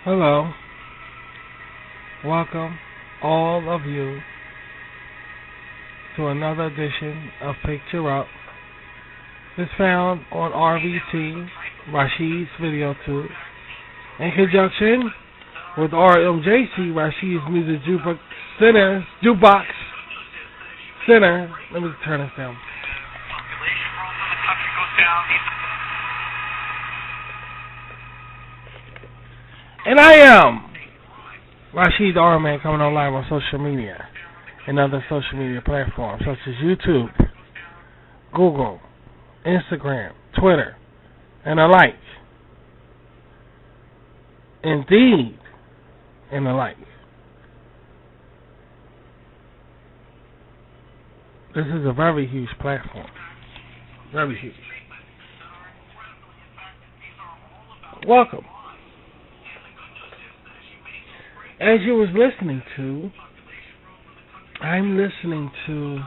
Hello, welcome all of you to another edition of Picture Up. It's found on RVT, Rashid's Video Tube, in conjunction with RMJC, Rashid's Music Jukebox Center. Let me turn this down. And I am Rashid the R-Man, coming on live on social media and other social media platforms such as YouTube, Google, Instagram, Twitter, and the like. Indeed, and the like. This is a very huge platform. Very huge. Welcome. As you was listening to, I'm listening to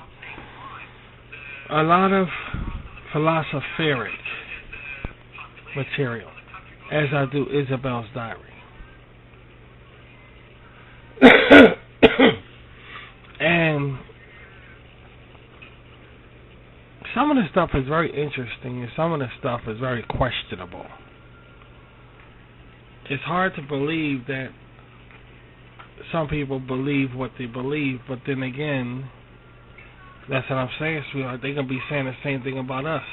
a lot of philosopheric material, as I do Isabel's diary. And some of the stuff is very interesting, and some of the stuff is very questionable. It's hard to believe that some people believe what they believe, but then again, that's what I'm saying, sweetheart. They're going to be saying the same thing about us.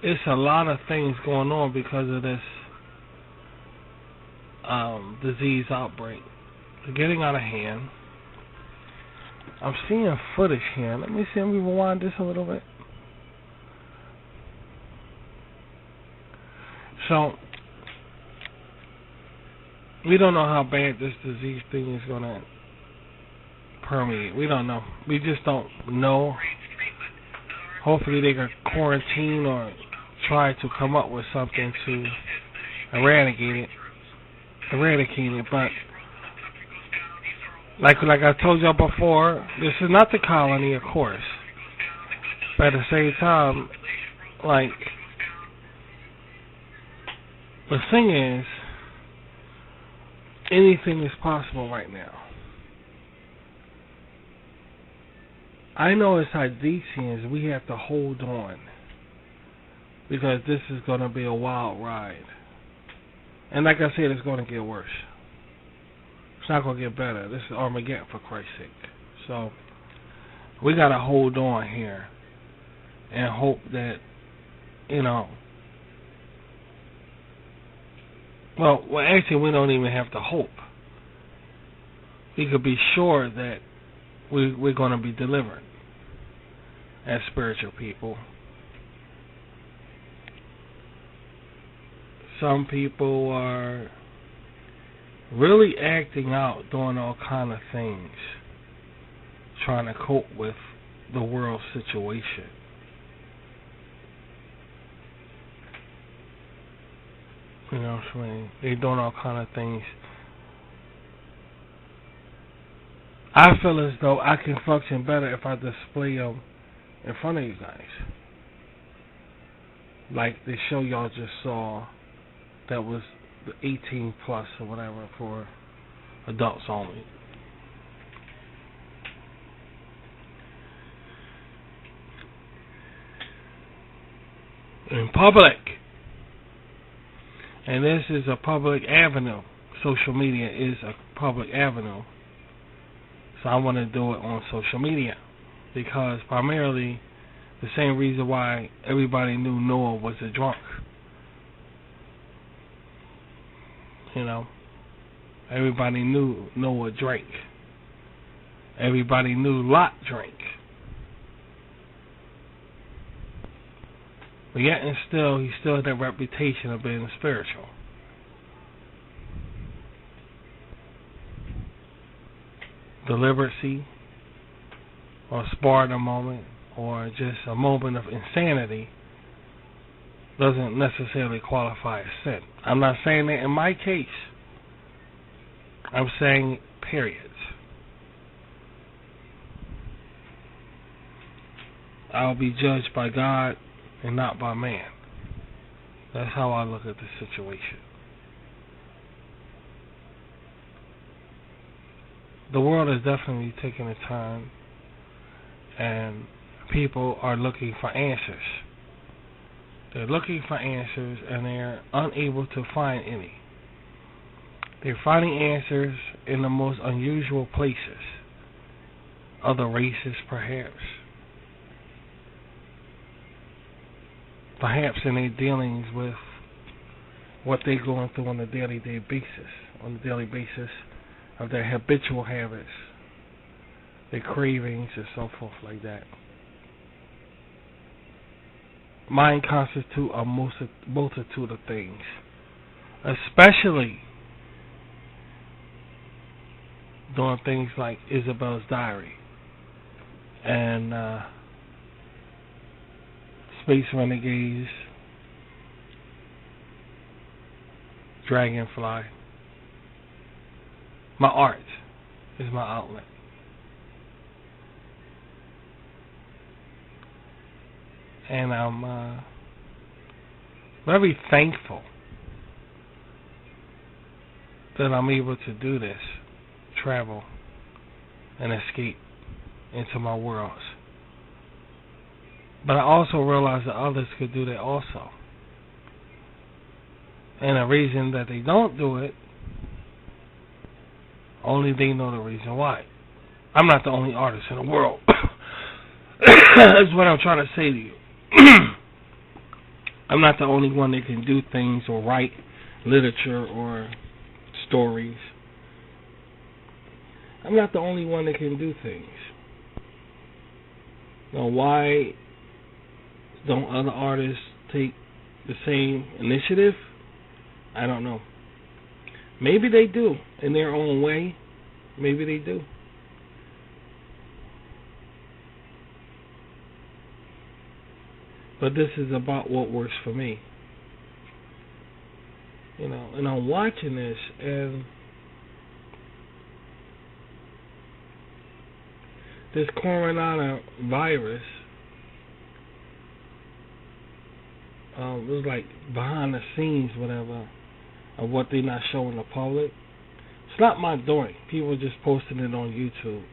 It's a lot of things going on because of this disease outbreak. It's getting out of hand. I'm seeing footage here. Let me rewind this a little bit. So, we don't know how bad this disease thing is going to permeate. We don't know. We just don't know. Hopefully they can quarantine or try to come up with something to eradicate it. But like I told y'all before, this is not the colony, of course. But at the same time, like, the thing is, anything is possible right now. I know as Haitians, we have to hold on, because this is going to be a wild ride. And like I said, it's going to get worse. It's not going to get better. This is Armageddon, for Christ's sake. So, we got to hold on here and hope that, Well, actually, we don't even have to hope. We could be sure that we're going to be delivered as spiritual people. Some people are really acting out, doing all kind of things, trying to cope with the world situation. You know what I mean? They're doing all kind of things. I feel as though I can function better if I display them in front of you guys. Like the show y'all just saw that was the 18 plus or whatever for adults only. In public. And this is a public avenue. Social media is a public avenue. So I want to do it on social media. Because primarily, the same reason why everybody knew Noah was a drunk. Everybody knew Noah drank. Everybody knew Lot drank. But yet and still, he still had that reputation of being spiritual. Deliberacy, or spar a moment, or just a moment of insanity doesn't necessarily qualify as sin. I'm not saying that in my case. I'm saying periods. I'll be judged by God and not by man. That's how I look at the situation. The world is definitely taking a turn, and people are looking for answers. They're looking for answers, and they're unable to find any. They're finding answers in the most unusual places. Other races, perhaps. Perhaps in their dealings with what they're going through on a daily basis, of their habitual habits, their cravings, and so forth like that. Mind constitutes a multitude of things, especially doing things like Isabel's Diary and Space Renegades, Dragonfly. My art is my outlet. And I'm very thankful that I'm able to do this, travel and escape into my worlds. But I also realize that others could do that also. And the reason that they don't do it, only they know the reason why. I'm not the only artist in the world. That's what I'm trying to say to you. I'm not the only one that can do things or write literature or stories. I'm not the only one that can do things. Now, why don't other artists take the same initiative? I don't know. Maybe they do in their own way. Maybe they do. But this is about what works for me. You know, and I'm watching this, and this coronavirus it was like behind the scenes, whatever, of what they're not showing the public. It's not my doing. People just posting it on YouTube.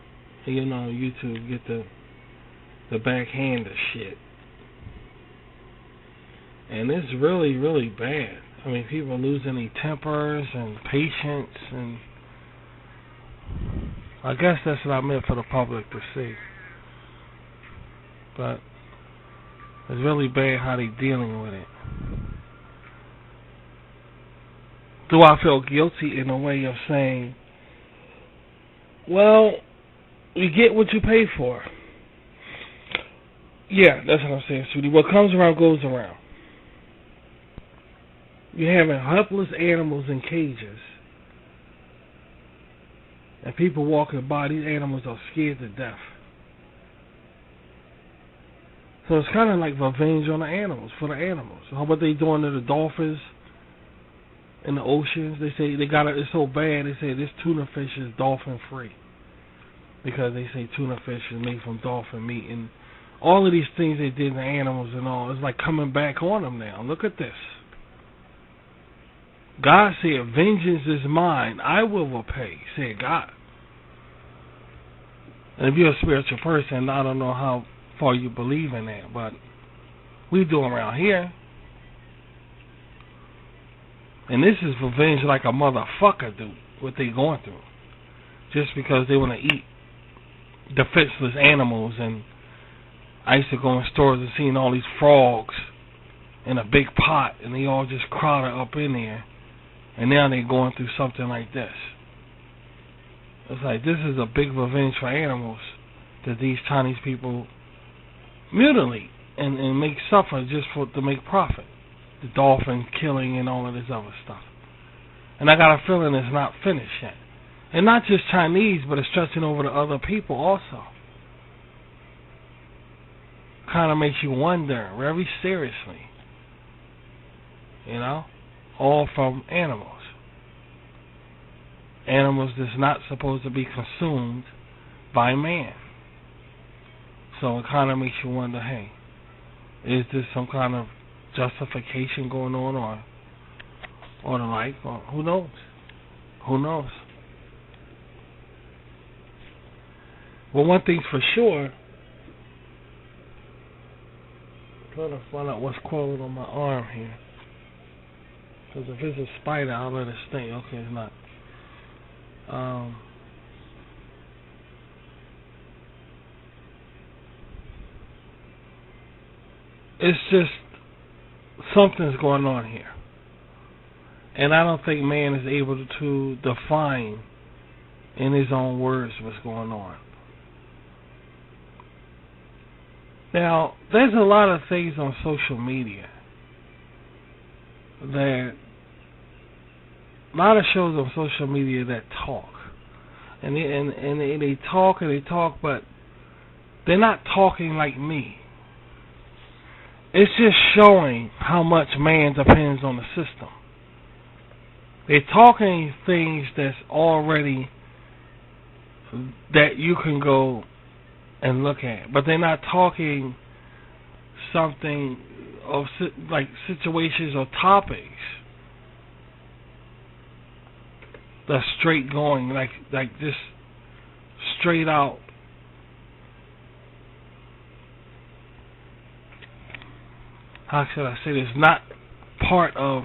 And you know, YouTube get the backhand of shit. And it's really, really bad. I mean, people losing their tempers and patience, and I guess that's what I meant for the public to see. But it's really bad how they're dealing with it. Do I feel guilty in a way of saying, well, you get what you pay for? Yeah, that's what I'm saying, sweetie. What comes around goes around. You're having helpless animals in cages, and people walking by, these animals are scared to death. So it's kind of like revenge on the animals, for the animals. How about they doing to the dolphins in the oceans? They say they got it. It's so bad. They say this tuna fish is dolphin free because they say tuna fish is made from dolphin meat, and all of these things they did to animals and all. It's like coming back on them now. Look at this. God said, "Vengeance is mine; I will repay," said God. And if you're a spiritual person, I don't know how far you believe in that, but we do around here. And this is revenge like a motherfucker do, what they going through. Just because they want to eat defenseless animals. And I used to go in stores and seeing all these frogs in a big pot, and they all just crowded up in there. And now they're going through something like this. It's like, this is a big revenge for animals that these Chinese people mutilate and make suffer just to make profit. The dolphin killing and all of this other stuff. And I got a feeling it's not finished yet. And not just Chinese, but it's stretching over to other people also. Kind of makes you wonder, very seriously. You know? All from animals. Animals that's not supposed to be consumed by man. So it kind of makes you wonder, hey, is this some kind of justification going on, or the like, or who knows? Who knows? Well, one thing's for sure. I'm trying to find out what's crawling on my arm here. Because if it's a spider, I'll let it stay. Okay, it's not. It's just something's going on here. And I don't think man is able to define in his own words what's going on. Now, there's a lot of things on social media a lot of shows on social media that talk. And they talk and they talk, but they're not talking like me. It's just showing how much man depends on the system. They're talking things that's already that you can go and look at, but they're not talking something of like situations or topics that's straight going, like just straight out. How should I say this? Not part of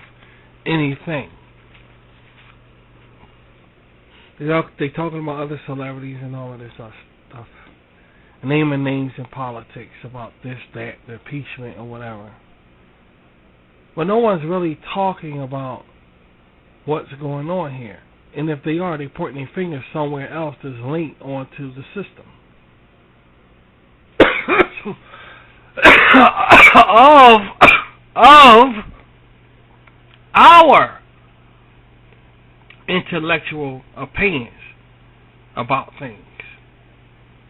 anything. They talking about other celebrities and all of this stuff. Naming names in politics about this, that, the impeachment or whatever. But no one's really talking about what's going on here. And if they are, they're pointing their finger somewhere else that's linked onto the system. of our intellectual opinions about things.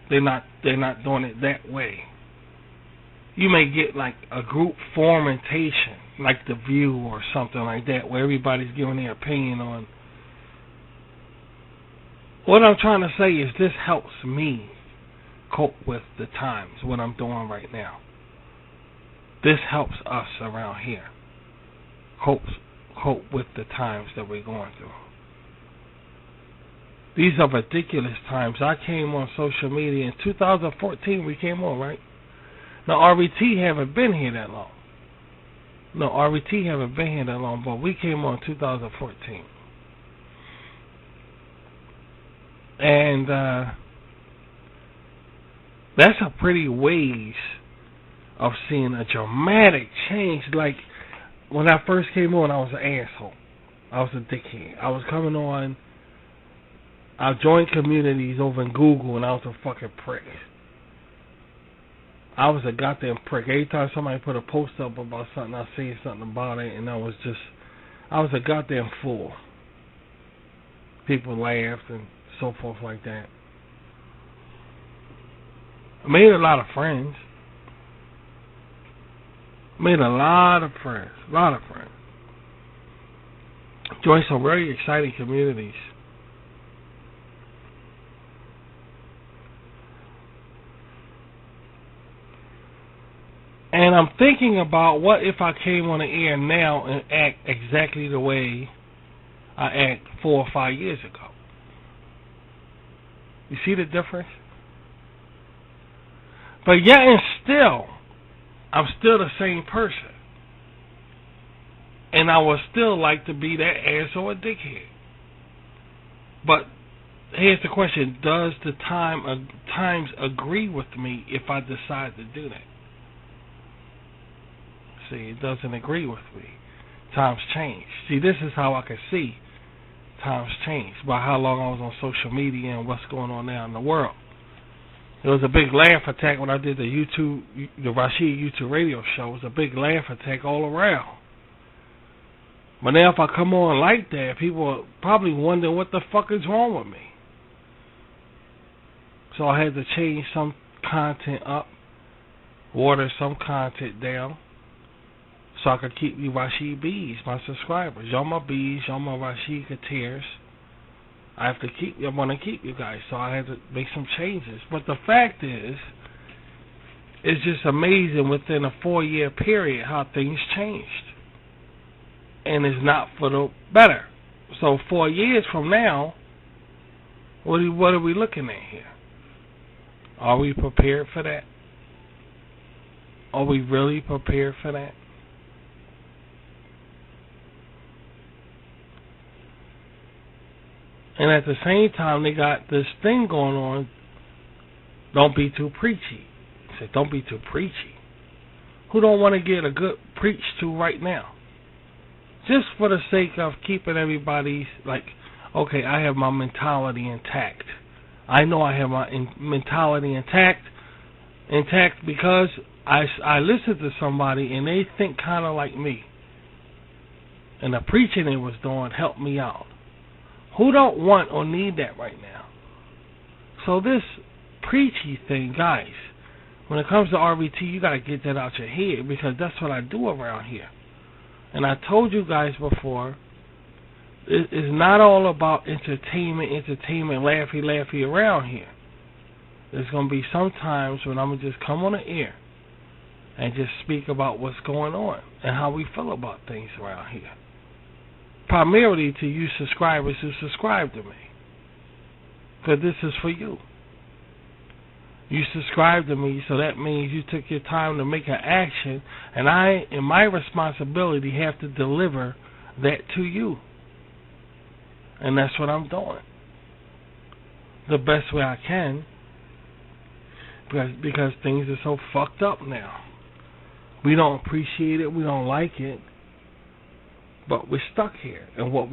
They're not doing it that way. You may get like a group formentation, like The View or something like that, where everybody's giving their opinion on. What I'm trying to say is this helps me cope with the times, what I'm doing right now. This helps us around here cope with the times that we're going through. These are ridiculous times. I came on social media in 2014. We came on, right? Now, RBT haven't been here that long. No, RBT haven't been here that long, but we came on 2014. And that's a pretty ways of seeing a dramatic change. Like, when I first came on, I was an asshole. I was a dickhead. I was coming on, I joined communities over in Google, and I was a fucking prick. I was a goddamn prick. Every time somebody put a post up about something, I say something about it, and I was a goddamn fool. People laughed and so forth like that. I made a lot of friends. Made a lot of friends. Joined some very exciting communities. And I'm thinking about what if I came on the air now and act exactly the way I act 4 or 5 years ago. You see the difference? But yet and still, I'm still the same person. And I would still like to be that asshole or dickhead. But here's the question. Does the times agree with me if I decide to do that? See, it doesn't agree with me. Times change. See, this is how I can see times change. By how long I was on social media and what's going on now in the world. It was a big laugh attack when I did the Rashid YouTube radio show. It was a big laugh attack all around. But now if I come on like that, people are probably wondering what the fuck is wrong with me. So I had to change some content up, water some content down, so I could keep you Rashid Bees, my subscribers. Y'all my bees, y'all my Rashid Kateers. I want to keep you guys, so I had to make some changes. But the fact is, it's just amazing within a 4-year period how things changed. And it's not for the better. So 4 years from now, what are we looking at here? Are we prepared for that? Are we really prepared for that? And at the same time, they got this thing going on. Don't be too preachy. I said, don't be too preachy. Who don't want to get a good preach to right now? Just for the sake of keeping everybody like, okay, I have my mentality intact. I know I have my mentality intact because I listen to somebody and they think kind of like me. And the preaching they was doing helped me out. Who don't want or need that right now? So this preachy thing, guys, when it comes to RBT, you got to get that out your head because that's what I do around here. And I told you guys before, it's not all about entertainment, laughy around here. There's going to be some times when I'm going to just come on the air and just speak about what's going on and how we feel about things around here. Primarily to you subscribers who subscribe to me. Because this is for you. You subscribe to me, so that means you took your time to make an action, and I, in my responsibility, have to deliver that to you. And that's what I'm doing. The best way I can. Because things are so fucked up now. We don't appreciate it, we don't like it. But we're stuck here, and what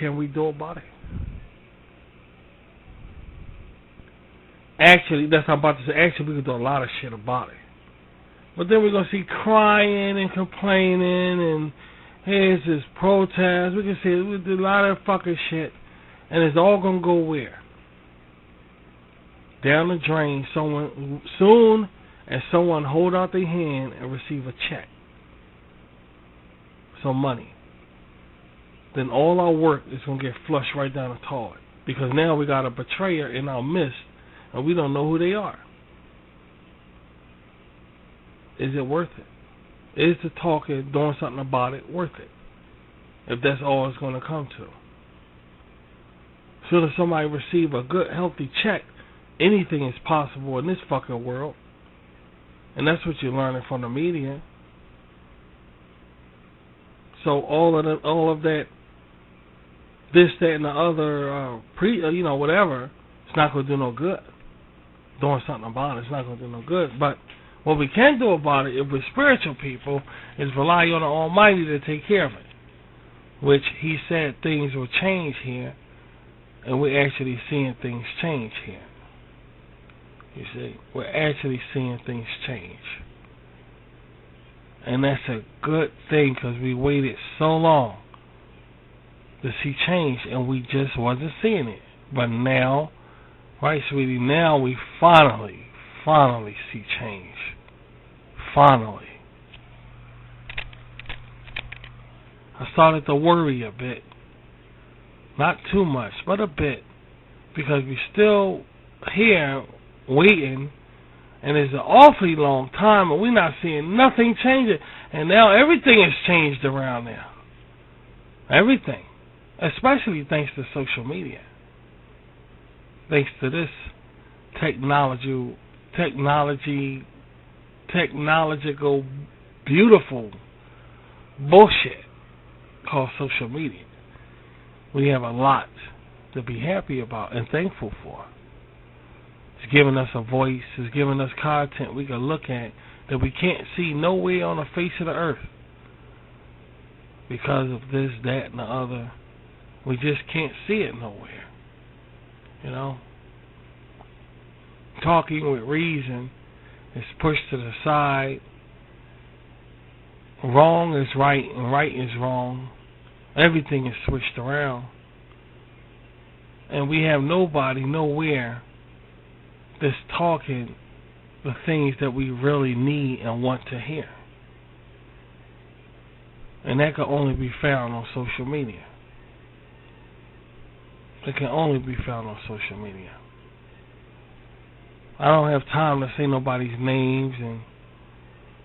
can we do about it? Actually, that's what I'm about to say. Actually, we can do a lot of shit about it. But then we're going to see crying and complaining, and here's this protest. We can see we do a lot of fucking shit, and it's all going to go where? Down the drain. Soon as someone hold out their hand and receive a check. Some money. Then all our work is going to get flushed right down the toilet. Because now we got a betrayer in our midst, and we don't know who they are. Is it worth it? Is the talking, doing something about it, worth it? If that's all it's going to come to. Soon as somebody receive a good, healthy check, anything is possible in this fucking world. And that's what you're learning from the media. So all of that, this, that, and the other, whatever, it's not going to do no good. Doing something about it's not going to do no good. But what we can do about it, if we're spiritual people, is rely on the Almighty to take care of it. Which He said things will change here, and we're actually seeing things change here. You see, we're actually seeing things change. And that's a good thing because we waited so long to see change and we just wasn't seeing it. But now, right, sweetie, now we finally see change. Finally. I started to worry a bit. Not too much, but a bit. Because we're still here waiting, and it's an awfully long time, and we're not seeing nothing changing. And now everything has changed around now. Everything. Especially thanks to social media. Thanks to this technological, beautiful bullshit called social media. We have a lot to be happy about and thankful for. It's giving us a voice. It's giving us content we can look at that we can't see nowhere on the face of the earth. Because of this, that, and the other. We just can't see it nowhere. You know? Talking with reason is pushed to the side. Wrong is right and right is wrong. Everything is switched around. And we have nobody, nowhere that's talking the things that we really need and want to hear. And that can only be found on social media. It can only be found on social media. I don't have time to say nobody's names and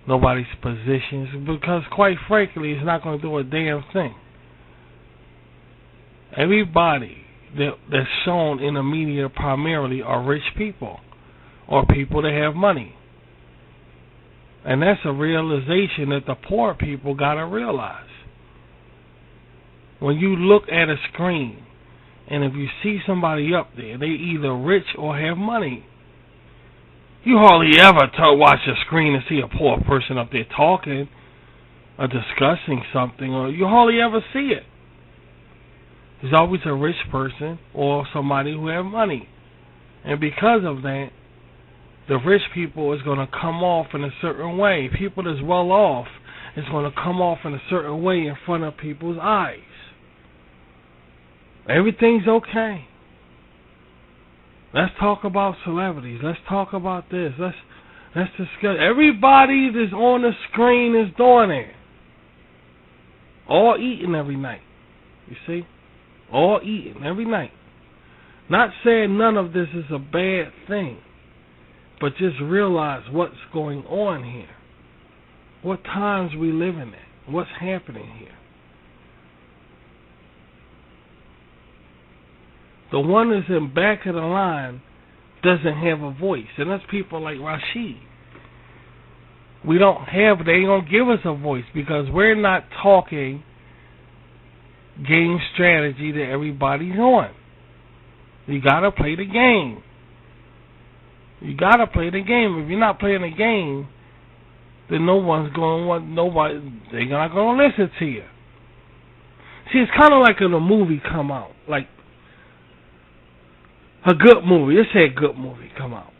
nobody's positions because, quite frankly, it's not going to do a damn thing. Everybody that's shown in the media primarily are rich people or people that have money. And that's a realization that the poor people got to realize. When you look at a screen and if you see somebody up there, they either rich or have money. You hardly ever watch a screen and see a poor person up there talking or discussing something, or you hardly ever see it. There's always a rich person or somebody who have money. And because of that, the rich people is going to come off in a certain way. People that's well off is going to come off in a certain way in front of people's eyes. Everything's okay. Let's talk about celebrities. Let's talk about this. Let's discuss. Everybody that's on the screen is doing it. All eating every night. You see? All eating every night. Not saying none of this is a bad thing, but just realize what's going on here. What times we live in. What's happening here. The one that's in back of the line doesn't have a voice. And that's people like Rashid. They ain't going to give us a voice because we're not talking game strategy that everybody's on. You got to play the game. You got to play the game. If you're not playing the game, then they're not going to listen to you. See, it's kind of like when a movie come out. Like, a good movie. Let's say a good movie come out.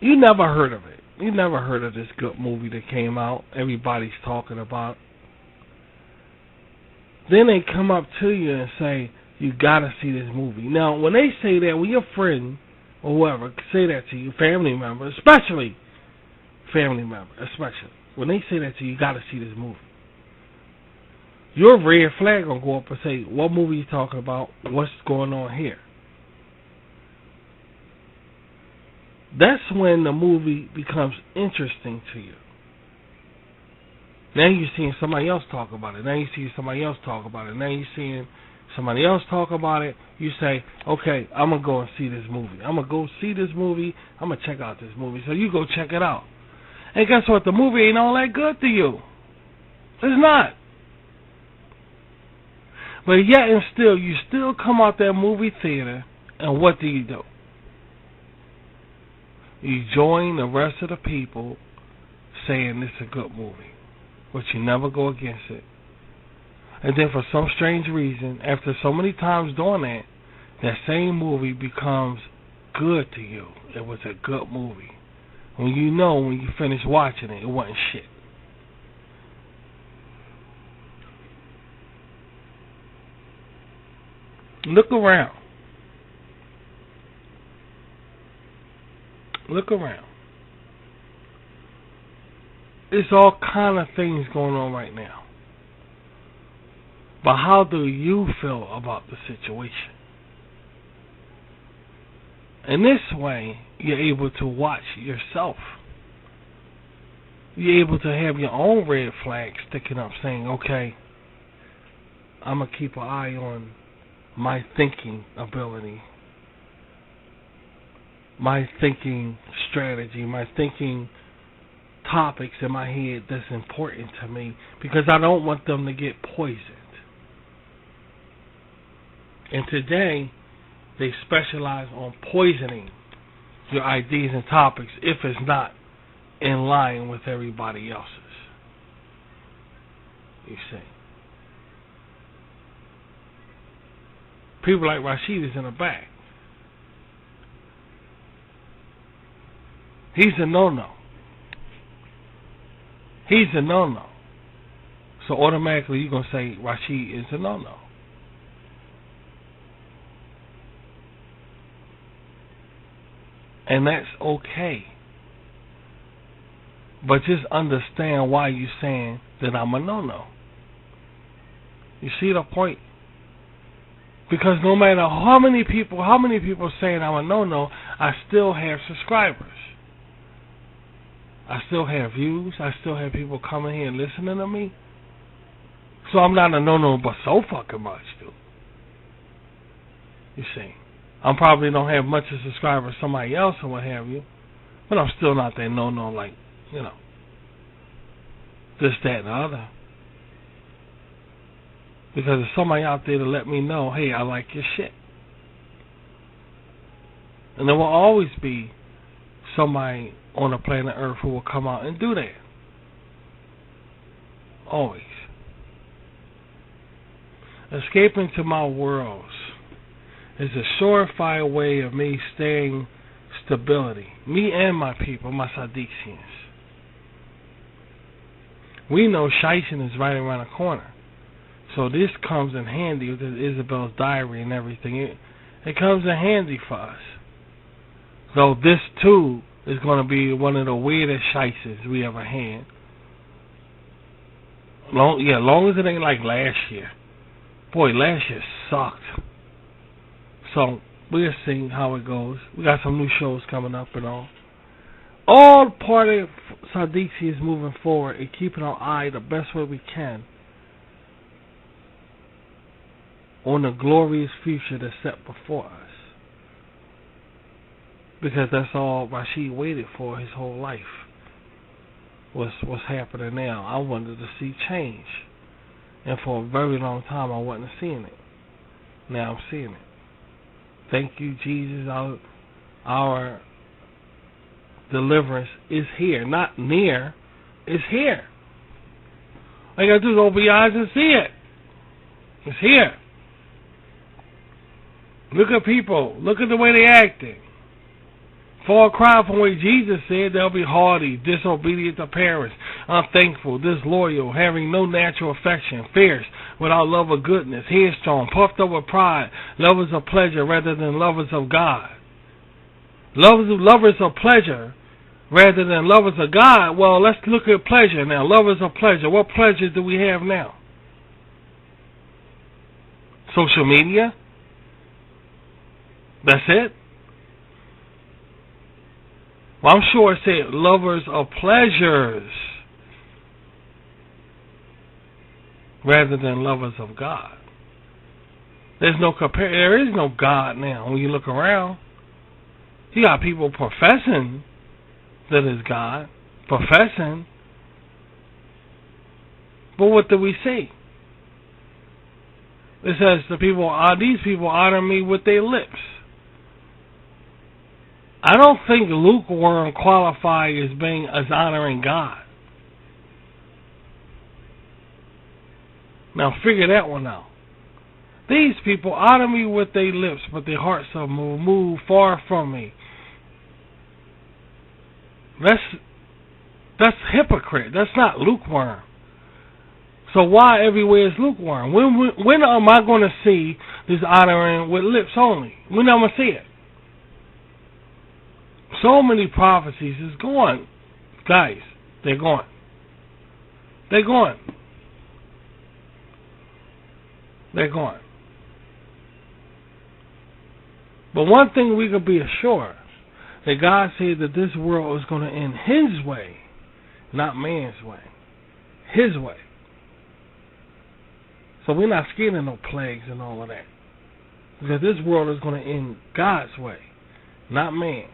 You never heard of it. You never heard of this good movie that came out. Everybody's talking about. Then they come up to you and say, you gotta see this movie. Now, when they say that, when your friend or whoever say that to you, family member, especially, when they say that to you, you gotta see this movie. Your red flag gonna go up and say, what movie you talking about? What's going on here? That's when the movie becomes interesting to you. Now you're seeing somebody else talk about it. Now you see somebody else talk about it. Now you're seeing somebody else talk about it. You say, okay, I'm gonna go and see this movie. I'm gonna go see this movie. I'm gonna check out this movie. So you go check it out. And guess what? The movie ain't all that good to you. It's not. But yet and still, you still come out that movie theater, and what do? You join the rest of the people saying this is a good movie, but you never go against it. And then for some strange reason, after so many times doing that, that same movie becomes good to you. It was a good movie. When you finish watching it, it wasn't shit. Look around. Look around. There's all kind of things going on right now. But how do you feel about the situation? In this way, you're able to watch yourself. You're able to have your own red flag sticking up saying, okay, I'm going to keep an eye on my thinking ability, my thinking strategy, my thinking topics in my head that's important to me, because I don't want them to get poisoned. And today, they specialize on poisoning your ideas and topics if it's not in line with everybody else's. You see. People like Rashid is in the back. He's a no-no. He's a no-no. So automatically you're going to say Rashid is a no-no. And that's okay. But just understand why you're saying that I'm a no-no. You see the point? Because no matter how many people saying I'm a no-no, I still have subscribers. I still have views. I still have people coming here and listening to me. So I'm not a no-no, but so fucking much, dude. You see. I probably don't have much of subscribers as somebody else or what have you. But I'm still not that no-no like, you know, this, that, and the other. Because there's somebody out there to let me know, hey, I like your shit. And there will always be somebody on the planet Earth who will come out and do that. Always. Escaping to my worlds is a surefire way of me staying stability. Me and my people, my Sadiqians. We know Shieshan is right around the corner. So this comes in handy with Isabel's diary and everything. It comes in handy for us. So this too is going to be one of the weirdest shices we ever had. Long as it ain't like last year. Boy, last year sucked. So we'll see how it goes. We got some new shows coming up and all. All part of Sadiqi is moving forward and keeping our eye the best way we can on the glorious future that's set before us. Because that's all Rashid waited for his whole life. What's happening now. I wanted to see change. And for a very long time I wasn't seeing it. Now I'm seeing it. Thank you, Jesus. Our deliverance is here. Not near. It's here. All you gotta do is open your eyes and see it. It's here. Look at people. Look at the way they're acting. Far cry from what Jesus said, they'll be haughty, disobedient to parents, unthankful, disloyal, having no natural affection, fierce, without love or goodness, headstrong, puffed up with pride, lovers of pleasure rather than lovers of God. Lovers of pleasure rather than lovers of God. Well, let's look at pleasure now. Lovers of pleasure. What pleasure do we have now? Social media? That's it? Well, I'm sure it said lovers of pleasures rather than lovers of God. There is no God now when you look around. You got people professing that is God, professing. But what do we see? It says these people honor me with their lips. I don't think lukewarm qualify as honoring God. Now figure that one out. These people honor me with their lips, but their hearts are moved far from me. That's hypocrite. That's not lukewarm. So why everywhere is lukewarm? When am I going to see this honoring with lips only? When am I going to see it? So many prophecies is gone. Guys, they're gone. They're gone. They're gone. But one thing we can be assured, that God said that this world is going to end His way, not man's way. His way. So we're not scared of no plagues and all of that. Because this world is going to end God's way, not man's.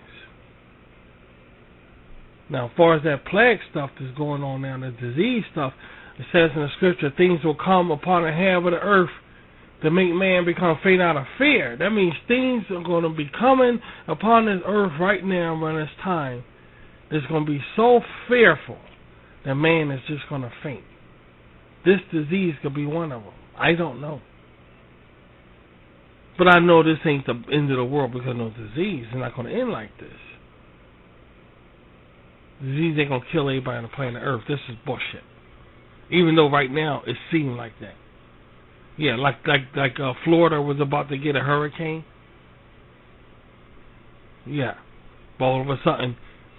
Now, as far as that plague stuff that's going on now, the disease stuff, it says in the scripture, things will come upon the head of the earth to make man become faint out of fear. That means things are going to be coming upon this earth right now around this time. It's going to be so fearful that man is just going to faint. This disease could be one of them. I don't know. But I know this ain't the end of the world because of no disease. It's not going to end like this. Disease ain't going to kill everybody on the planet Earth. This is bullshit. Even though right now it seems like that. Yeah, like Florida was about to get a hurricane. Yeah. But all of a sudden,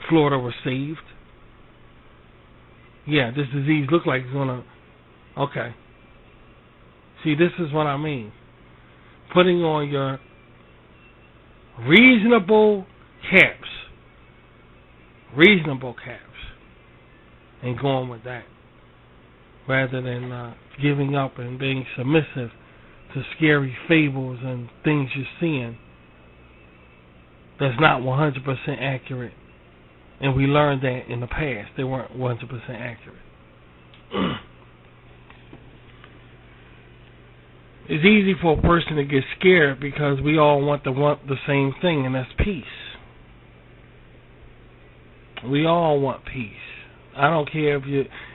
Florida was saved. Yeah, this disease looked like it's going to... Okay. See, this is what I mean. Putting on your reasonable caps, reasonable caps, and going with that, rather than giving up and being submissive to scary fables and things you're seeing that's not 100% accurate. And we learned that in the past. They weren't 100% accurate. It's easy for a person to get scared because we all want the same thing, and that's peace. We all want peace. I don't care if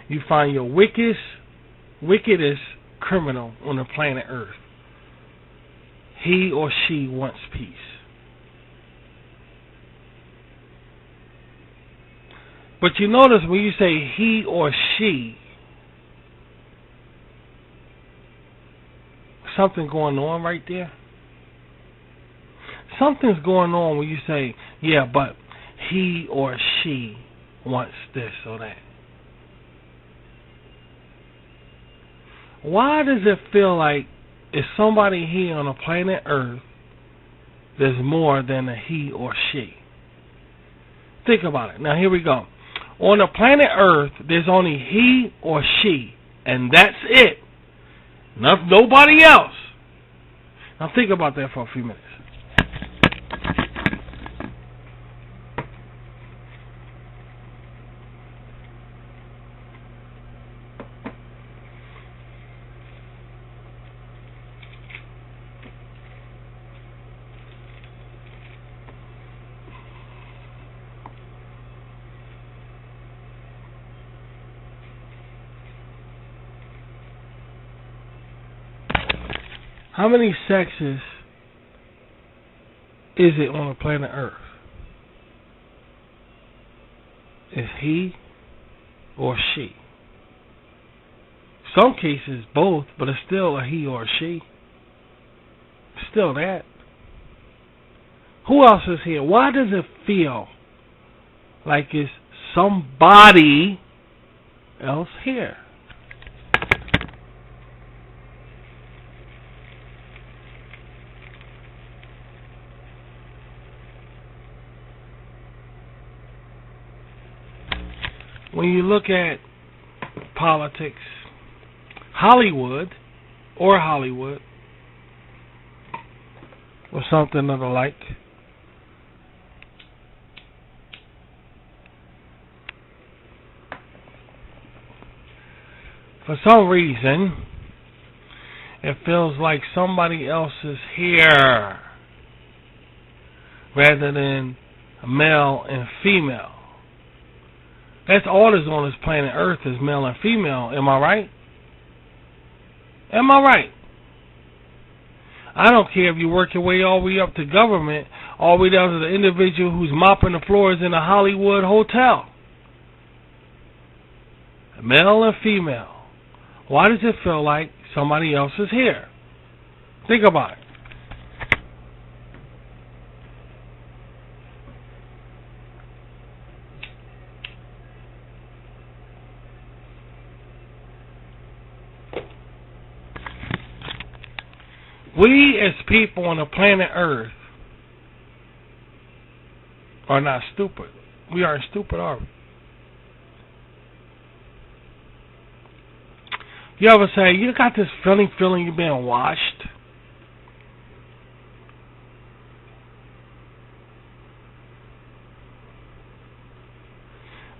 you find your wickedest criminal on the planet Earth. He or she wants peace. But you notice when you say he or she, something going on right there. Something's going on when you say, yeah, but he or she wants this or that. Why does it feel like if somebody here on the planet Earth, there's more than a he or she? Think about it. Now here we go. On the planet Earth, there's only he or she, and that's it. Nobody else. Now think about that for a few minutes. How many sexes is it on the planet Earth? Is he or she? Some cases both, but it's still a he or a she. Still that. Who else is here? Why does it feel like it's somebody else here? When you look at politics, Hollywood, or something of the like, for some reason, it feels like somebody else is here rather than male and female. That's all that's on this planet Earth is male and female. Am I right? Am I right? I don't care if you work your way all the way up to government, all the way down to the individual who's mopping the floors in a Hollywood hotel. Male and female. Why does it feel like somebody else is here? Think about it. We as people on the planet Earth are not stupid. We aren't stupid, are we? You ever say, you got this feeling you're being watched?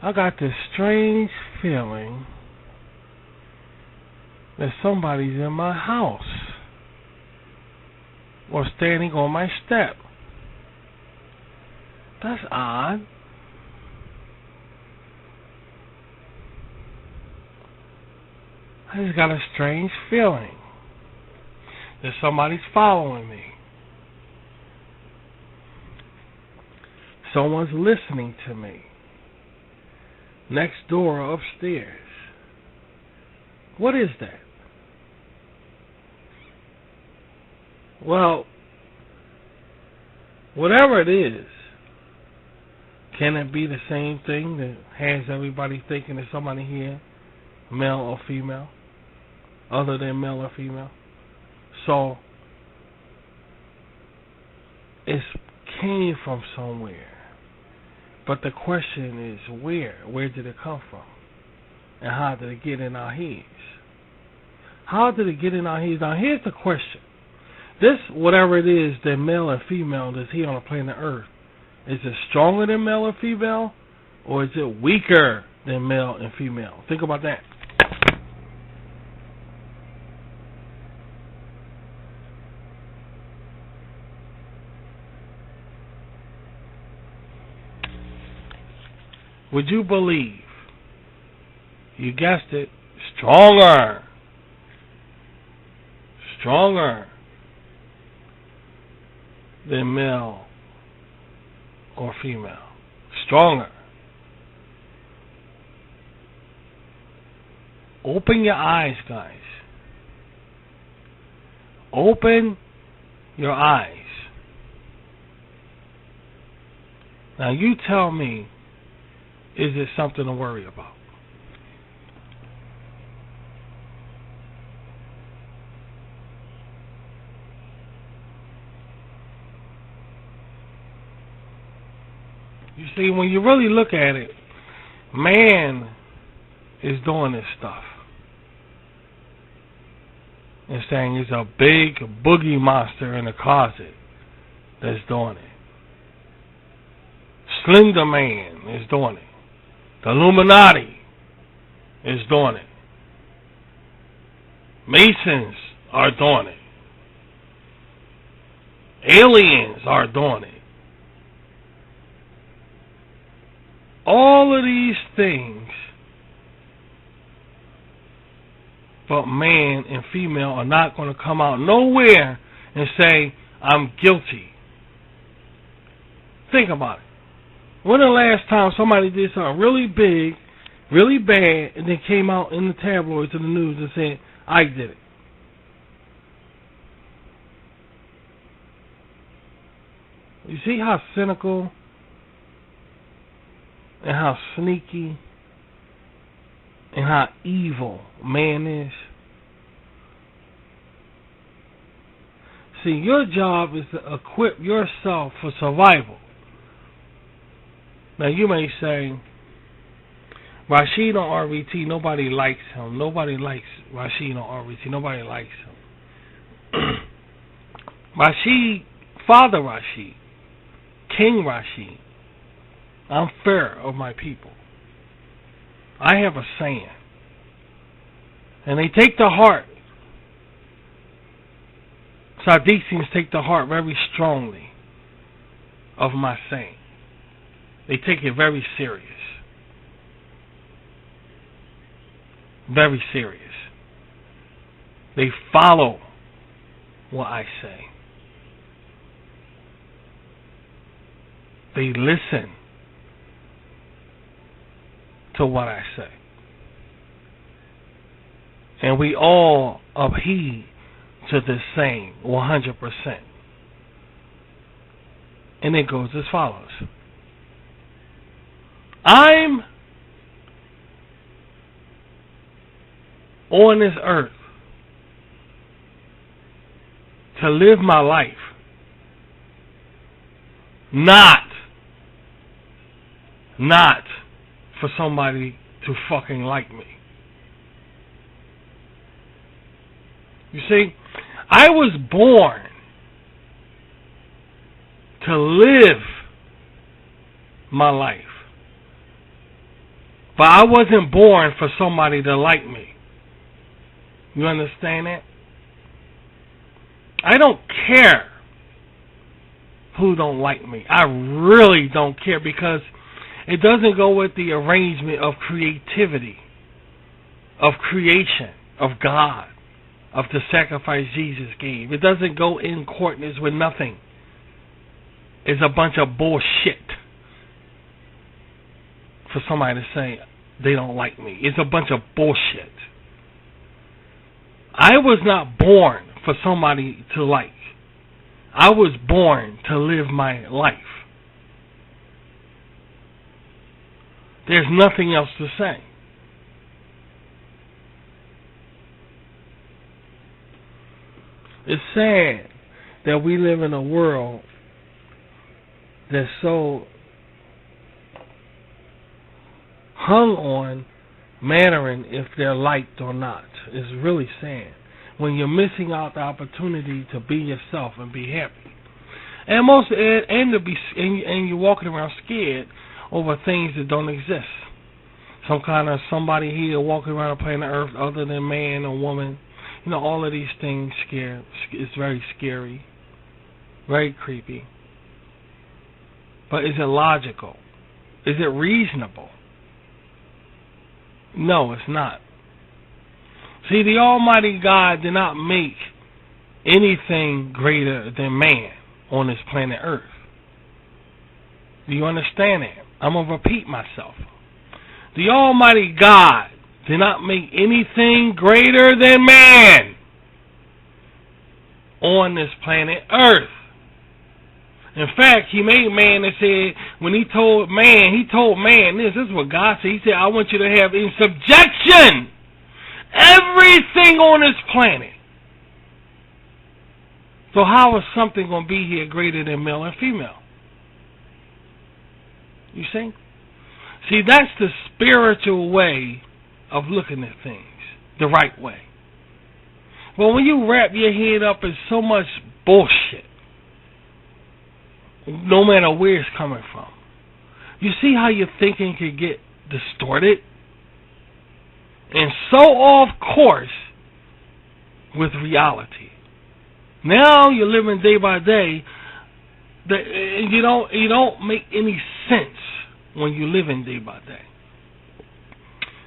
I got this strange feeling that somebody's in my house or standing on my step. That's odd. I just got a strange feeling that somebody's following me. Someone's listening to me. Next door or upstairs. What is that? Well, whatever it is, can it be the same thing that has everybody thinking there's somebody here, male or female, other than male or female? So, it came from somewhere. But the question is where? Where did it come from? And how did it get in our heads? How did it get in our heads? Now here's the question. This, whatever it is, that male and female that's here on the planet Earth, is it stronger than male and female? Or is it weaker than male and female? Think about that. Would you believe, you guessed it, stronger than male or female? Stronger. Open your eyes, guys. Open your eyes. Now you tell me, is it something to worry about? You see, when you really look at it, man is doing this stuff. And saying it's a big boogie monster in the closet that's doing it. Slender Man is doing it. The Illuminati is doing it. Masons are doing it. Aliens are doing it. All of these things, but man and female are not going to come out nowhere and say, I'm guilty. Think about it. When the last time somebody did something really big, really bad, and then came out in the tabloids and the news and said, I did it? You see how cynical and how sneaky and how evil man is? See, your job is to equip yourself for survival. Now you may say, Rashid on RVT, nobody likes him. Nobody likes Rashid on RVT. Nobody likes him. Rashid, Father Rashid, King Rashid, I'm fair of my people. I have a saying. And they take to heart. Saddiqians take to heart very strongly of my saying. They take it very serious. Very serious. They follow what I say. They listen to what I say. And we all adhere to the same 100%. And it goes as follows. I'm on this earth to live my life, not for somebody to fucking like me. You see, I was born to live my life. But I wasn't born for somebody to like me. You understand that? I don't care who don't like me. I really don't care, because it doesn't go with the arrangement of creativity, of creation, of God, of the sacrifice Jesus gave. It doesn't go in accordance with nothing. It's a bunch of bullshit for somebody to say they don't like me. It's a bunch of bullshit. I was not born for somebody to like. I was born to live my life. There's nothing else to say. It's sad that we live in a world that's so hung on mattering if they're liked or not. It's really sad when you're missing out the opportunity to be yourself and be happy. And you're walking around scared over things that don't exist. Some kind of somebody here walking around planet Earth other than man or woman. You know, all of these things scare. It's very scary, very creepy. But is it logical? Is it reasonable? No, it's not. See, the Almighty God did not make anything greater than man on this planet Earth. Do you understand that? I'm going to repeat myself. The Almighty God did not make anything greater than man on this planet Earth. In fact, he made man and said, when he told man this is what God said. He said, I want you to have in subjection everything on this planet. So how is something going to be here greater than male and female? You see? See, that's the spiritual way of looking at things, the right way. But when you wrap your head up in so much bullshit, no matter where it's coming from, you see how your thinking can get distorted and so off course with reality. Now you're living day by day, you don't make any sense when you're living day by day.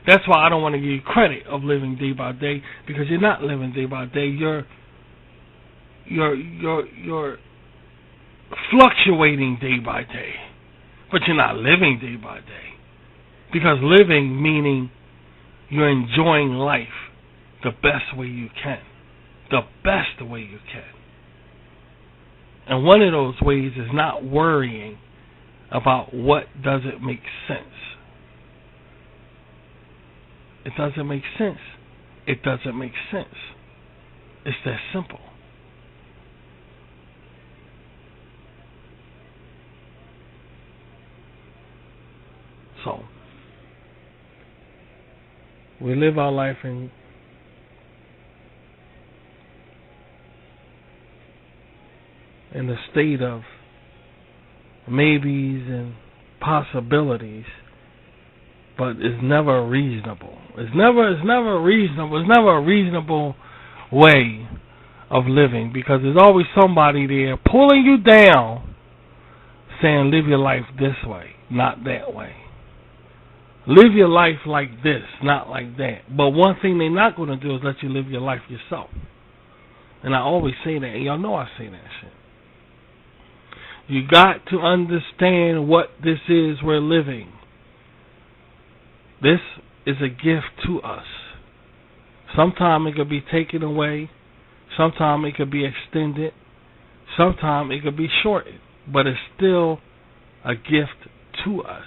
That's why I don't want to give you credit of living day by day, because you're not living day by day. You're fluctuating day by day, but you're not living day by day. Because living meaning you're enjoying life the best way you can. The best way you can. And one of those ways is not worrying about what doesn't make sense. It doesn't make sense. It doesn't make sense. It's that simple. So, we live our life in the state of maybes and possibilities, but it's never reasonable. It's never reasonable. It's never a reasonable way of living, because there's always somebody there pulling you down, saying live your life this way, not that way. Live your life like this, not like that. But one thing they're not going to do is let you live your life yourself. And I always say that, and y'all know I say that shit. You got to understand what this is we're living. This is a gift to us. Sometimes it could be taken away. Sometimes it could be extended. Sometimes it could be shortened. But it's still a gift to us.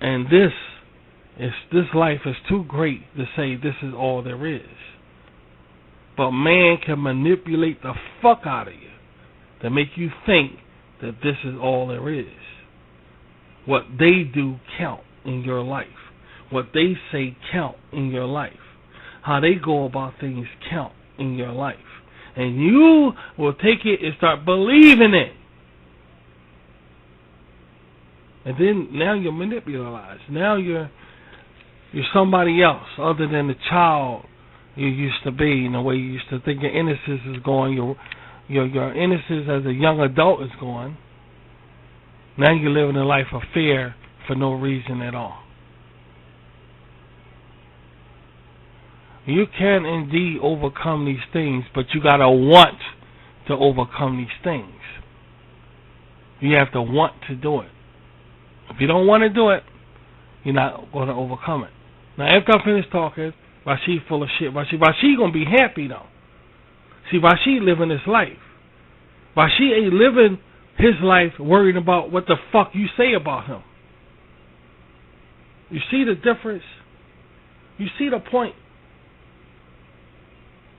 And this life is too great to say this is all there is. But man can manipulate the fuck out of you to make you think that this is all there is. What they do count in your life. What they say count in your life. How they go about things count in your life. And you will take it and start believing it. And then now you're manipulated. Now you're somebody else other than the child you used to be, in the way you used to think. Your innocence is gone. Your innocence as a young adult is gone. Now you're living a life of fear for no reason at all. You can indeed overcome these things, but you gotta want to overcome these things. You have to want to do it. If you don't want to do it, you're not going to overcome it. Now, after I finish talking, Rashid full of shit. Rashid going to be happy, though. See, Rashid living his life. Rashid ain't living his life worrying about what the fuck you say about him. You see the difference? You see the point?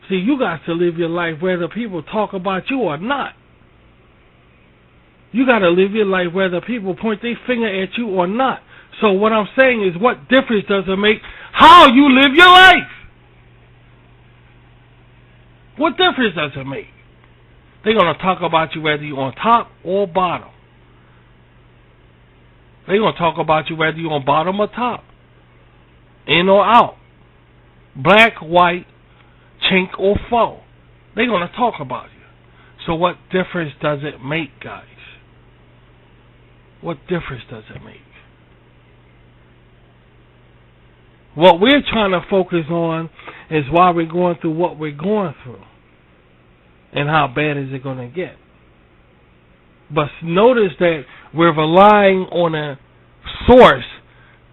See, you got to live your life whether people talk about you or not. You got to live your life whether people point their finger at you or not. So what I'm saying is, what difference does it make how you live your life? What difference does it make? They're going to talk about you whether you're on top or bottom. They're going to talk about you whether you're on bottom or top. In or out. Black, white, chink or foe. They're going to talk about you. So what difference does it make, guys? What difference does it make? What we're trying to focus on is why we're going through what we're going through. And how bad is it going to get? But notice that we're relying on a source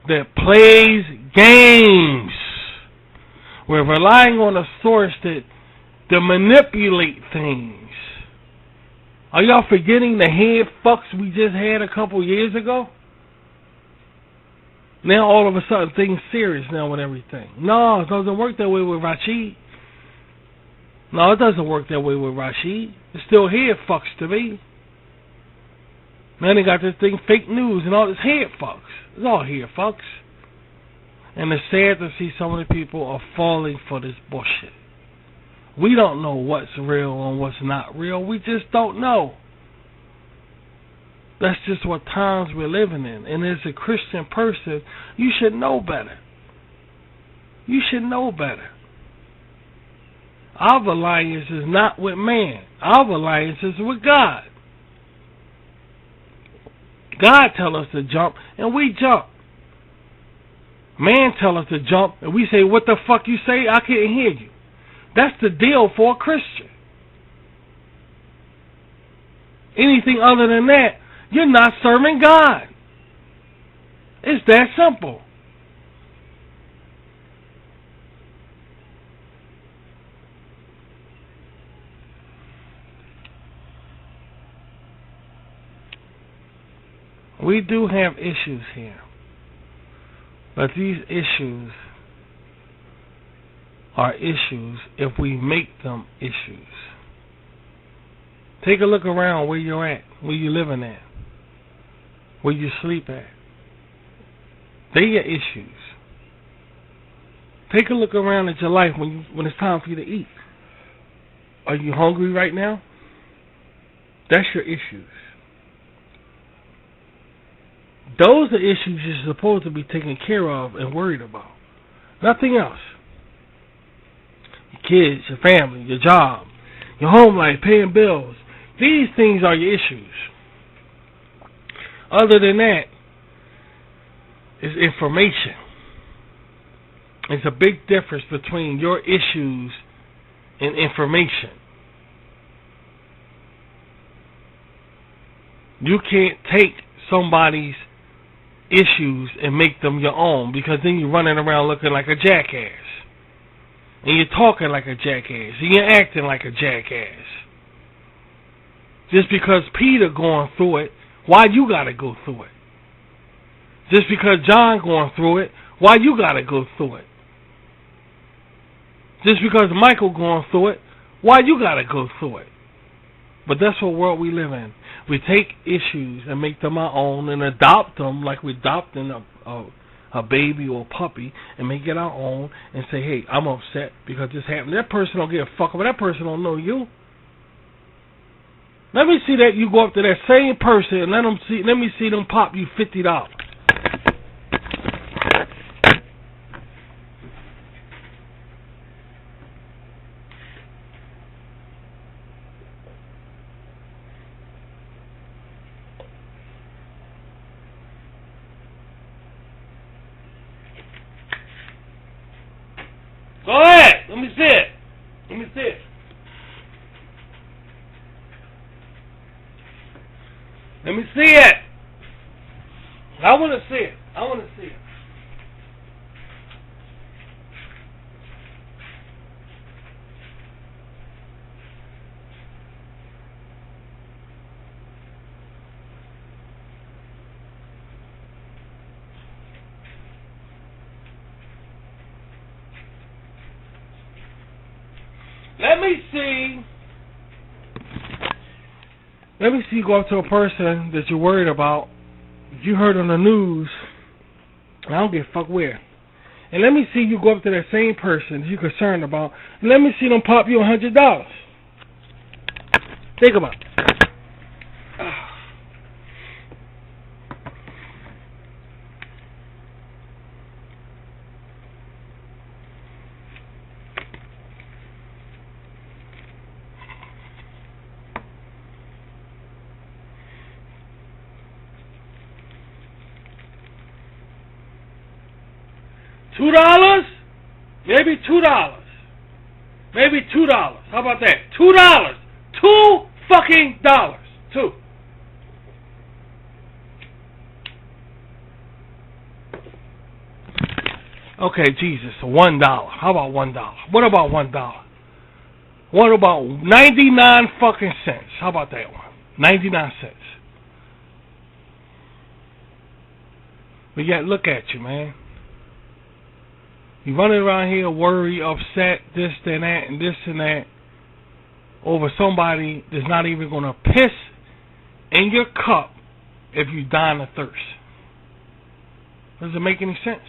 that plays games. We're relying on a source that manipulate things. Are y'all forgetting the head fucks we just had a couple years ago? Now all of a sudden things serious now with everything. No, it doesn't work that way with Rashid. No, it doesn't work that way with Rashid. It's still head fucks to me. Man, they got this thing fake news and all this head fucks. It's all head fucks. And it's sad to see some of the people are falling for this bullshit. We don't know what's real and what's not real. We just don't know. That's just what times we're living in. And as a Christian person, you should know better. You should know better. Our alliance is not with man. Our alliance is with God. God tell us to jump, and we jump. Man tell us to jump, and we say, what the fuck you say? I can't hear you. That's the deal for a Christian. Anything other than that, you're not serving God. It's that simple. We do have issues here. But these issues are issues if we make them issues. Take a look around where you're at, where you're living at, where you sleep at. They are issues. Take a look around at your life when it's time for you to eat. Are you hungry right now? That's your issues. Those are issues you're supposed to be taking care of and worried about. Nothing else. Your kids, your family, your job, your home life, paying bills. These things are your issues. Other than that, it's information. There's a big difference between your issues and information. You can't take somebody's issues and make them your own, because then you're running around looking like a jackass. And you're talking like a jackass. And you're acting like a jackass. Just because Peter going through it, why you gotta go through it? Just because John going through it, why you gotta go through it? Just because Michael going through it, why you gotta go through it? But that's what world we live in. We take issues and make them our own and adopt them like we're adopting a baby or a puppy, and make it our own and say, hey, I'm upset because this happened. That person don't give a fuck, but that person don't know you. Let me see that you go up to that same person and let me see them pop you $50. Go ahead. Let me see it. Let me see it. Let me see it. I want to see it. I want to see it. Let me see you go up to a person that you're worried about. You heard on the news I don't give a fuck where. And let me see you go up to that same person you're concerned about, and let me see them pop you $100. Think about it. $2? Maybe $2. Maybe $2. How about that? $2. $2 fucking dollars. $2. Okay, Jesus, $1. How about $1? What about $1? What about 99 fucking cents? How about that one? 99 cents. But yet, look at you, man. You running around here worried, upset, this and that, and this and that, over somebody that's not even going to piss in your cup if you die of thirst. Does it make any sense?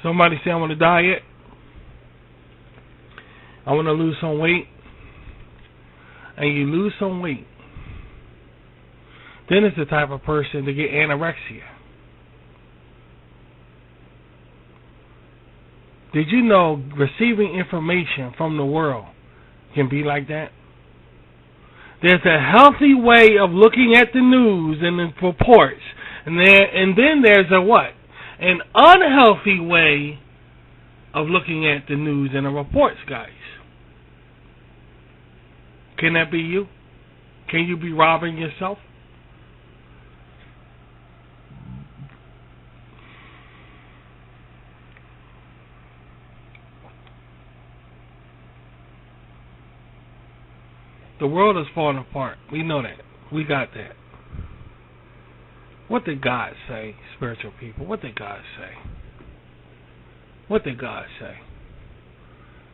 Somebody say, I want to diet. I want to lose some weight. And you lose some weight. Then it's the type of person to get anorexia. Did you know receiving information from the world can be like that? There's a healthy way of looking at the news and the reports. And then there's a what? An unhealthy way of looking at the news and the reports, guys. Can that be you? Can you be robbing yourself? The world is falling apart. We know that. We got that. What did God say, spiritual people? What did God say? What did God say?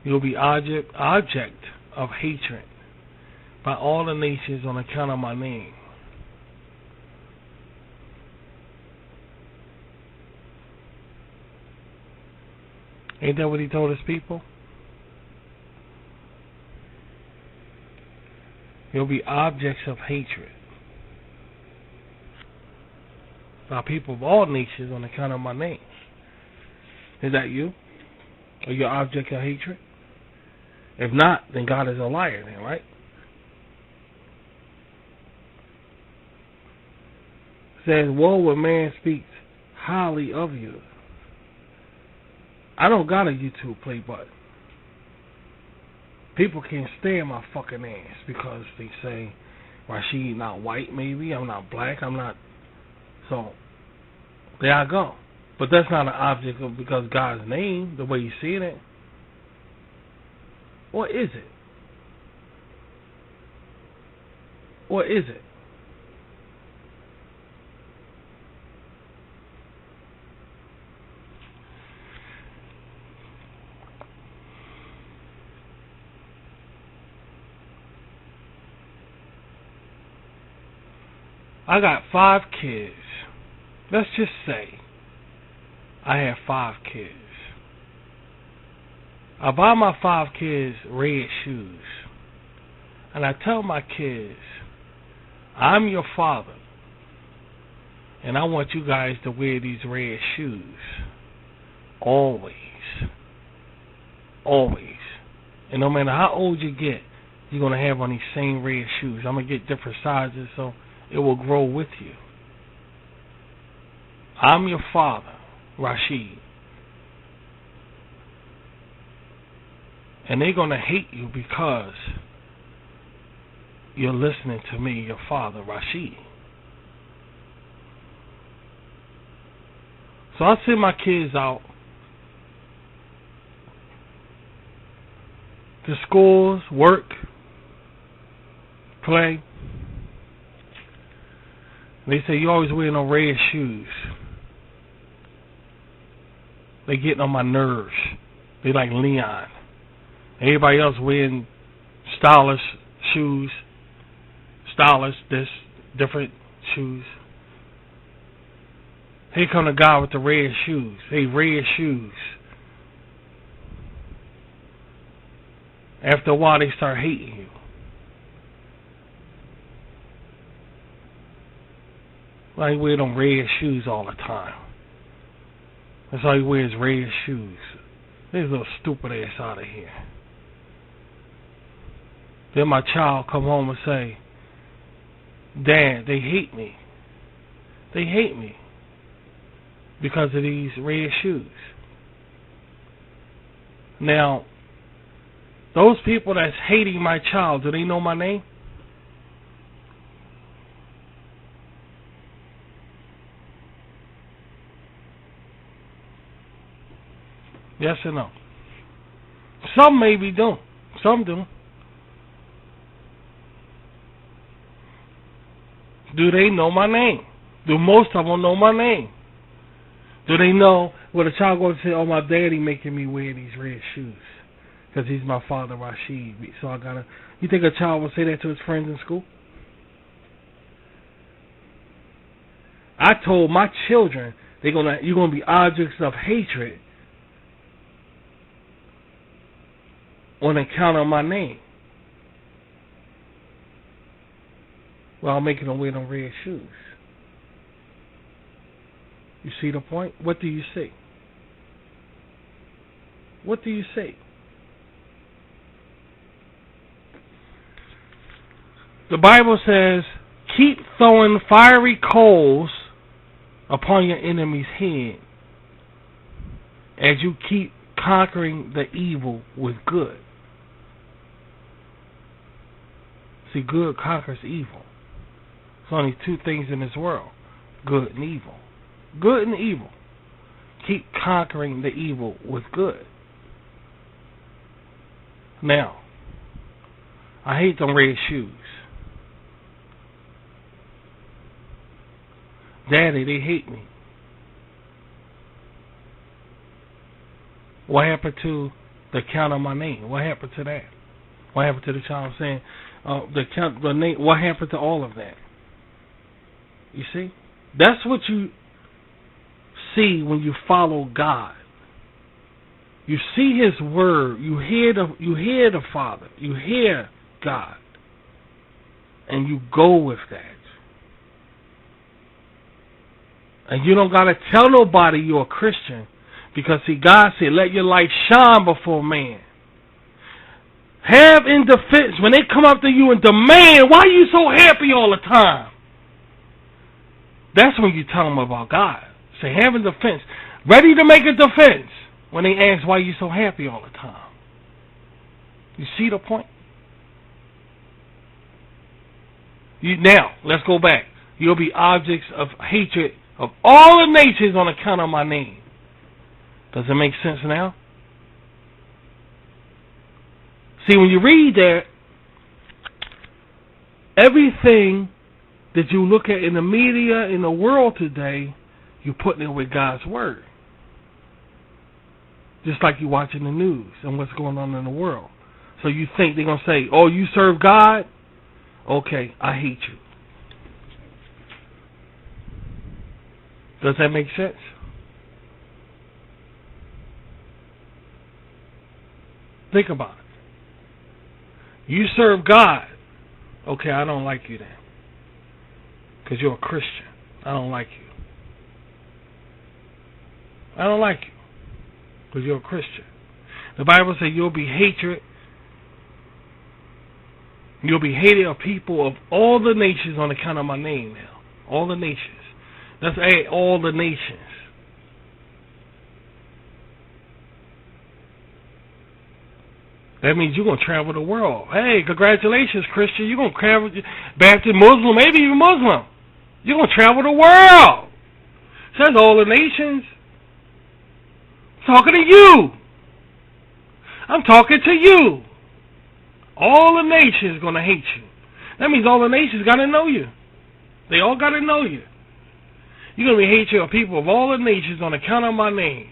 You'll be object of hatred by all the nations on account of my name. Ain't that what he told his people? You'll be objects of hatred by people of all nations on account of my name. Is that you? Are you an object of hatred? If not, then God is a liar then, right? Says, woe when man speaks highly of you. I don't got a YouTube play button. People can't stand my fucking ass because they say Rashid not white, maybe I'm not black, I'm not. So there I go. But that's not an object of because God's name, the way you see it. Or is it? Or is it? I got 5 kids. Let's just say I have 5 kids. I buy my 5 kids red shoes. And I tell my kids, I'm your father. And I want you guys to wear these red shoes. Always. Always. And no matter how old you get, you're going to have on these same red shoes. I'm going to get different sizes so it will grow with you. I'm your father, Rashid. And they're going to hate you because you're listening to me, your father, Rashid. So I send my kids out to schools, work, play. They say, you always wearing no red shoes. They getting on my nerves. They like Leon. Everybody else wearing stylish shoes, stylish this, different shoes. Here come the guy with the red shoes. Hey, red shoes. After a while, they start hating you. Like, he wear them red shoes all the time. That's all he wears, red shoes. This little stupid ass out of here. Then my child come home and say, Dad, they hate me. They hate me because of these red shoes. Now, those people that's hating my child, do they know my name? Yes or no? Some maybe don't. Some do. Do they know my name? Do most of them know my name? Do they know when a child goes to say, oh, my daddy making me wear these red shoes because he's my father, Rashid, so I gotta... You think a child will say that to his friends in school? I told my children you're gonna be objects of hatred on account of my name. Well, I'm making them wear them red shoes. You see the point? What do you see? What do you see? The Bible says, keep throwing fiery coals upon your enemy's head as you keep conquering the evil with good. See, good conquers evil. There's only two things in this world, good and evil. Good and evil. Keep conquering the evil with good. Now, I hate them red shoes. Daddy, they hate me. What happened to the count of my name? What happened to that? What happened to the child saying the name? What happened to all of that? You see, that's what you see when you follow God. You see His word. You hear the Father. You hear God, and you go with that. And you don't gotta tell nobody you're a Christian, because see, God said, "Let your light shine before man." Have in defense when they come up to you and demand, "Why are you so happy all the time?" That's when you tell them about God. Say, have in defense, ready to make a defense when they ask, "Why are you so happy all the time?" You see the point? Now, let's go back. You'll be objects of hatred of all the nations on account of my name. Does it make sense now? See, when you read that, everything that you look at in the media, in the world today, you're putting it with God's word. Just like you're watching the news and what's going on in the world. So you think they're going to say, "Oh, you serve God? Okay, I hate you." Does that make sense? Think about it. You serve God. Okay, I don't like you then. Because you're a Christian. I don't like you. I don't like you. Because you're a Christian. The Bible says you'll be hatred. You'll be hated of people of all the nations on account of my name now. All the nations. Let's add all the nations. That means you're going to travel the world. Hey, congratulations, Christian. You're going to travel, Baptist, Muslim, maybe even Muslim. You're going to travel the world. It says all the nations. I'm talking to you. I'm talking to you. All the nations are going to hate you. That means all the nations got to know you. They all got to know you. You're going to be hated of people of all the nations on account of my name.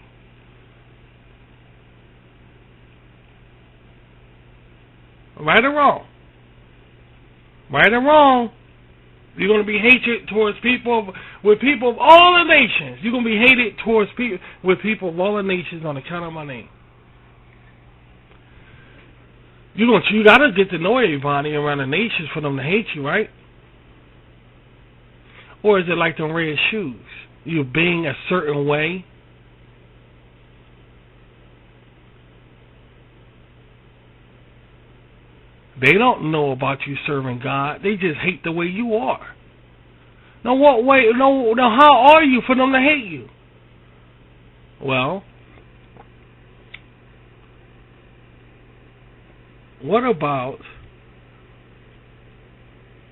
Right or wrong. Right or wrong. You're going to be hatred towards people with people of all the nations. You're going to be hated towards people with people of all the nations on account of my name. You got to get to know everybody around the nations for them to hate you, right? Or is it like them red shoes? You being a certain way. They don't know about you serving God. They just hate the way you are. Now what way? No. How are you for them to hate you? Well, what about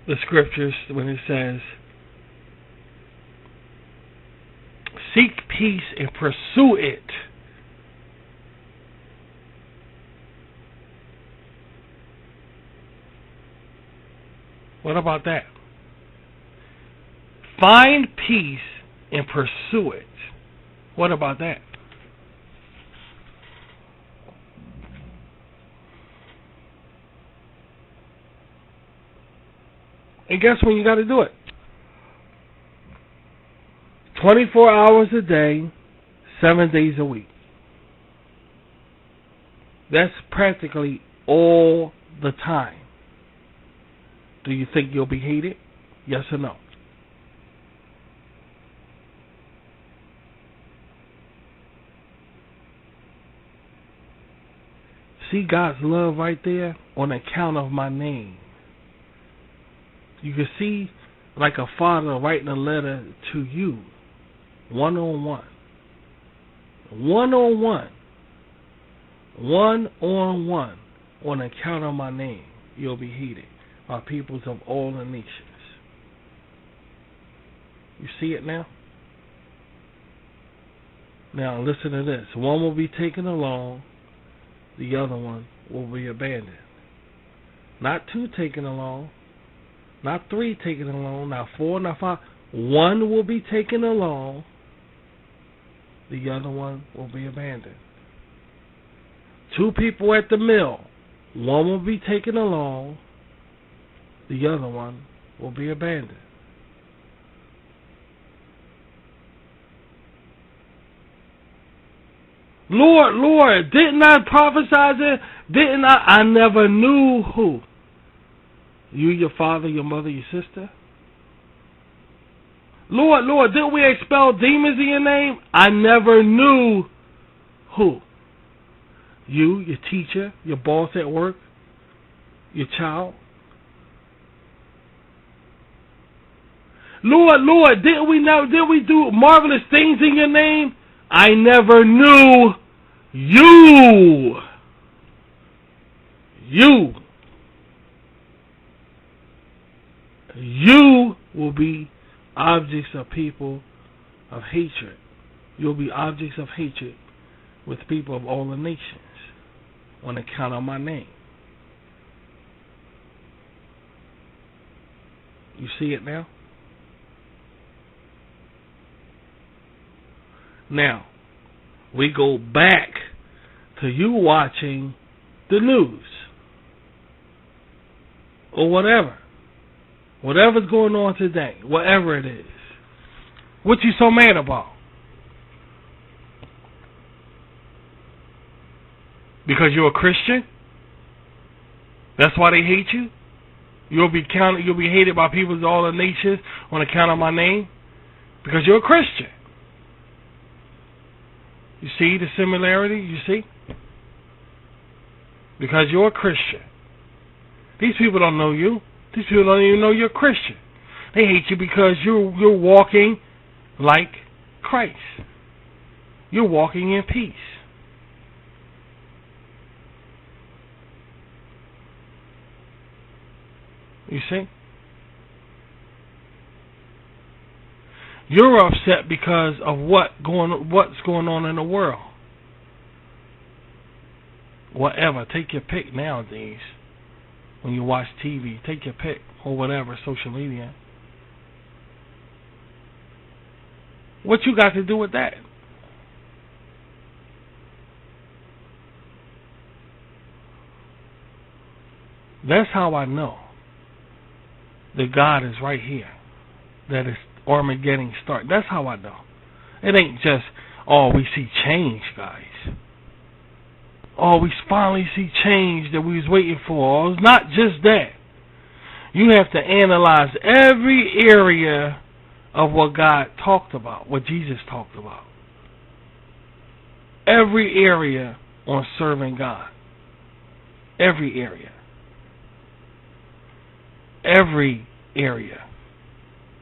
the scriptures when it says, "Seek peace and pursue it"? What about that? Find peace and pursue it. What about that? And guess when you got to do it? 24 hours a day, 7 days a week. That's practically all the time. Do you think you'll be hated? Yes or no? See God's love right there on account of my name. You can see like a father writing a letter to you, one-on-one. One-on-one. One-on-one. On account of my name, you'll be hated by peoples of all the nations. You see it now? Now listen to this. One will be taken along, the other one will be abandoned. Not two taken along, not three taken along, not four, not five. One will be taken along, the other one will be abandoned. Two people at the mill, one will be taken along, the other one will be abandoned. Lord, didn't I prophesy it? Didn't I? I never knew who. You, your father, your mother, your sister. Lord, didn't we expel demons in your name? I never knew who. You, your teacher, your boss at work, your child. Lord, didn't we do marvelous things in your name? I never knew you. You will be objects of people of hatred. You'll be objects of hatred with people of all the nations on account of my name. You see it now? Now, we go back to you watching the news or whatever. Whatever's going on today, whatever it is. What you so mad about? Because you're a Christian? That's why they hate you? You'll be hated by people of all the nations on account of my name? Because you're a Christian. You see the similarity? You see? Because you're a Christian. These people don't know you. These people don't even know you're a Christian. They hate you because you're walking like Christ. You're walking in peace. You see? You're upset because of what's going on in the world. Whatever. Take your pick nowadays. When you watch TV, take your pick or whatever, social media. What you got to do with that? That's how I know that God is right here. That it's Armageddon start. That's how I know. It ain't just, oh, we see change, guys. Oh, we finally see change that we was waiting for. Oh, it's not just that. You have to analyze every area of what God talked about, what Jesus talked about. Every area on serving God. Every area. Every area.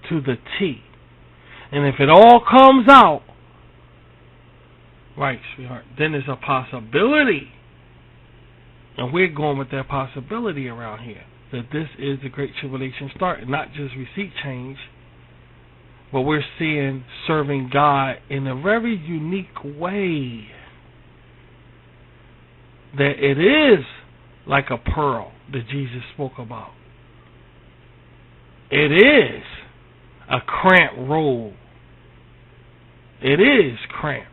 To the T. And if it all comes out, right, sweetheart, then there's a possibility. And we're going with that possibility around here. That this is the Great Tribulation start. Not just receipt change, but we're seeing serving God in a very unique way. That it is like a pearl that Jesus spoke about. It is a cramped road. It is cramped.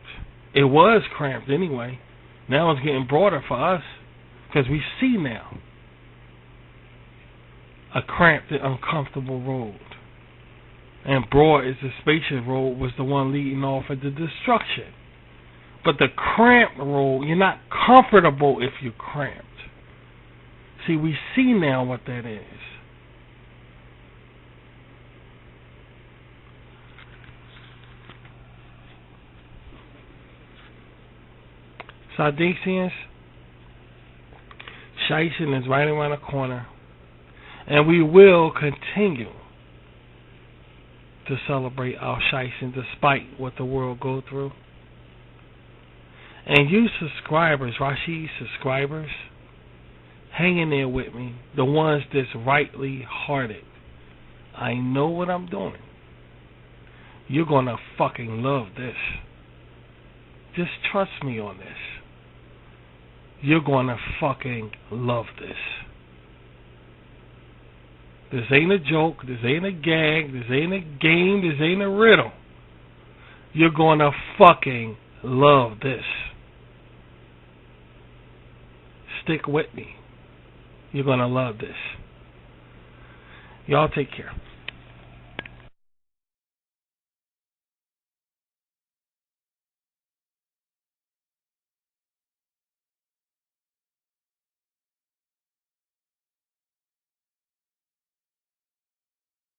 It was cramped anyway. Now it's getting broader for us because we see now a cramped and uncomfortable road. And broad is the spacious road was the one leading off at the destruction. But the cramped road, you're not comfortable if you're cramped. See, we see now what that is. Sadduceans, Shaitan is right around the corner. And we will continue to celebrate our Shaitan despite what the world go through. And you subscribers, Rashid subscribers, hang in there with me. The ones that's rightly hearted. I know what I'm doing. You're going to fucking love this. Just trust me on this. You're going to fucking love this. This ain't a joke. This ain't a gag. This ain't a game. This ain't a riddle. You're going to fucking love this. Stick with me. You're going to love this. Y'all take care.